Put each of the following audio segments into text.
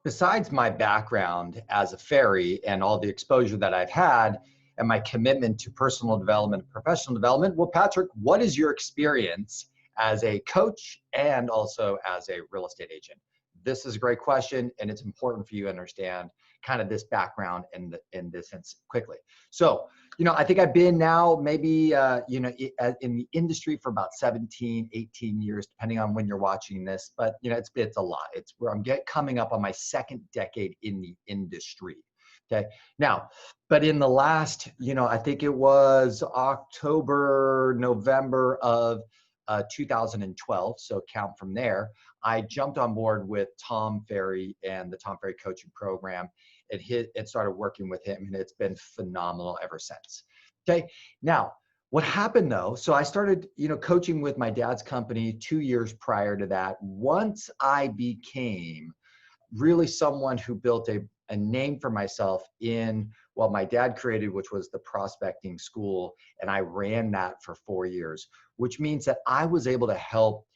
besides my background as a fairy and all the exposure that I've had and my commitment to personal development and professional development, well, Patrick, what is your experience as a coach and also as a real estate agent? This is a great question, and it's important for you to understand kind of this background in this sense quickly. So, I think I've been now maybe, in the industry for about 17, 18 years, depending on when you're watching this, but, it's a lot. It's where I'm coming up on my second decade in the industry. Okay. Now, but in the last, I think it was October, November of 2012. So count from there. I jumped on board with Tom Ferry and the Tom Ferry coaching program. It started working with him, and it's been phenomenal ever since. Okay. Now, what happened though? So I started, coaching with my dad's company 2 years prior to that. Once I became really someone who built a name for myself in what my dad created, which was the prospecting school. And I ran that for 4 years, which means that I was able to help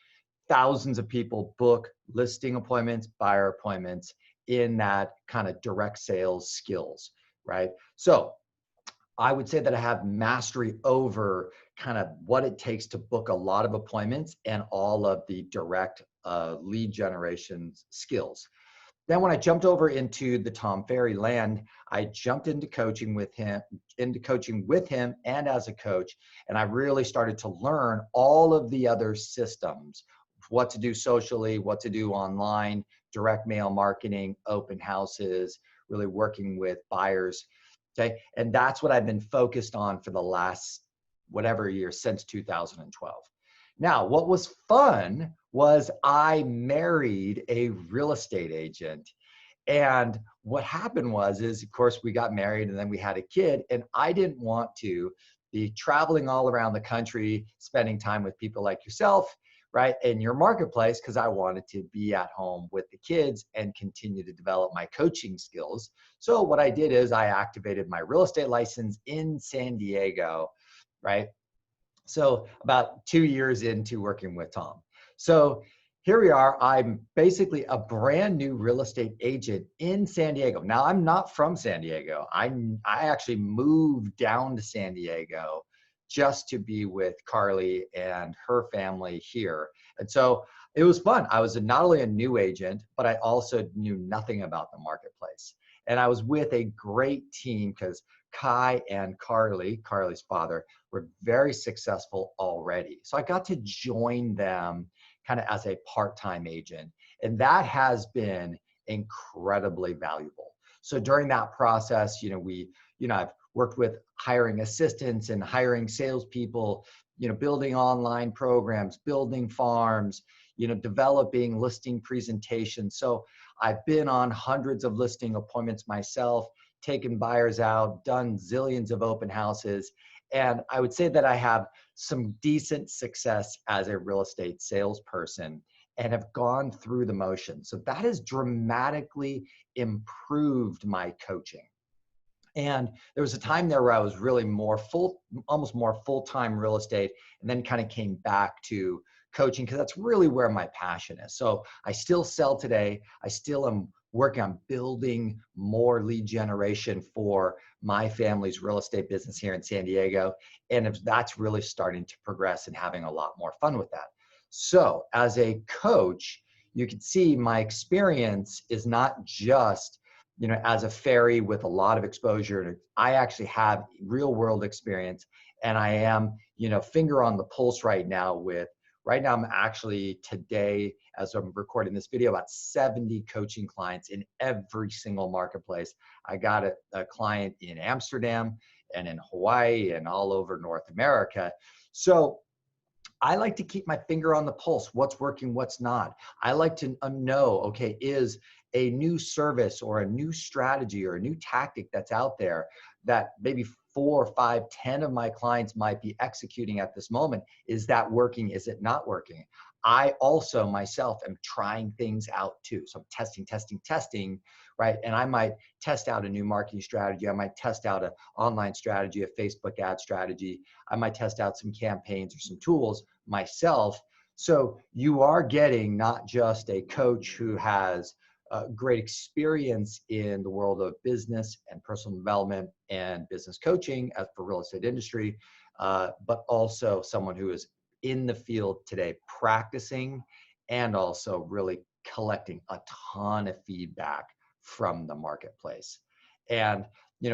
thousands of people book listing appointments, buyer appointments in that kind of direct sales skills, right? So I would say that I have mastery over kind of what it takes to book a lot of appointments and all of the direct lead generation skills. Then when I jumped over into the Tom Ferry land, I jumped into coaching with him and as a coach. And I really started to learn all of the other systems, what to do socially, what to do online, direct mail marketing, open houses, really working with buyers. Okay. And that's what I've been focused on for the last whatever year since 2012. Now, what was fun was I married a real estate agent. And what happened is, of course, we got married and then we had a kid, and I didn't want to be traveling all around the country, spending time with people like yourself, right, in your marketplace, because I wanted to be at home with the kids and continue to develop my coaching skills. So what I did is I activated my real estate license in San Diego, right? So about 2 years into working with Tom. So here we are. I'm basically a brand new real estate agent in San Diego. Now, I'm not from San Diego. I actually moved down to San Diego just to be with Carly and her family here. And so it was fun. I was not only a new agent, but I also knew nothing about the marketplace. And I was with a great team because Kai and Carly's father, were very successful already. So I got to join them kind of as a part-time agent. And that has been incredibly valuable. So during that process, I've worked with hiring assistants and hiring salespeople, building online programs, building farms, developing listing presentations. So I've been on hundreds of listing appointments myself, taken buyers out, done zillions of open houses. And I would say that I have some decent success as a real estate salesperson and have gone through the motions. So that has dramatically improved my coaching. And there was a time there where I was really almost more full-time real estate, and then kind of came back to coaching because that's really where my passion is. So I still sell today. I still am working on building more lead generation for my family's real estate business here in San Diego. And that's really starting to progress and having a lot more fun with that. So as a coach, you can see my experience is not just, as a fairy with a lot of exposure. I actually have real world experience, and I am, finger on the pulse right now I'm actually today, as I'm recording this video, about 70 coaching clients in every single marketplace. I got a client in Amsterdam and in Hawaii and all over North America. So I like to keep my finger on the pulse, what's working, what's not. I like to know, okay, is a new service or a new strategy or a new tactic that's out there that maybe 4, 5, 10 of my clients might be executing at this moment. Is that working? Is it not working? I also myself am trying things out too. So I'm testing, right? And I might test out a new marketing strategy. I might test out an online strategy, a Facebook ad strategy. I might test out some campaigns or some tools myself. So you are getting not just a coach who has great experience in the world of business and personal development and business coaching as for real estate industry, but also someone who is in the field today practicing and also really collecting a ton of feedback from the marketplace. And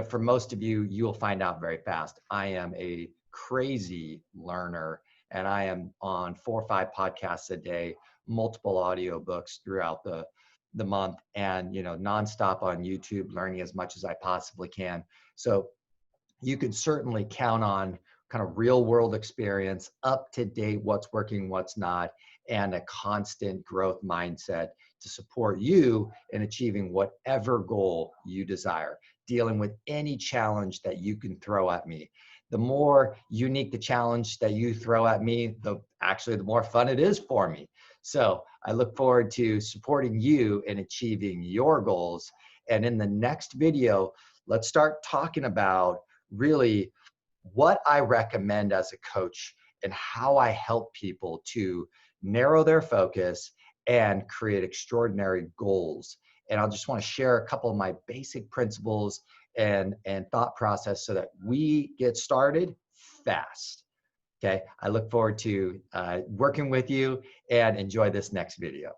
for most of you, you'll find out very fast. I am a crazy learner, and I am on 4 or 5 podcasts a day, multiple audiobooks throughout the month, and nonstop on YouTube, learning as much as I possibly can. So you can certainly count on kind of real world experience, up to date, what's working, what's not, and a constant growth mindset to support you in achieving whatever goal you desire, dealing with any challenge that you can throw at me. The more unique the challenge that you throw at me, the more fun it is for me. So I look forward to supporting you in achieving your goals. And in the next video, let's start talking about really what I recommend as a coach and how I help people to narrow their focus and create extraordinary goals. And I'll just want to share a couple of my basic principles and thought process so that we get started fast. Okay, I look forward to working with you, and enjoy this next video.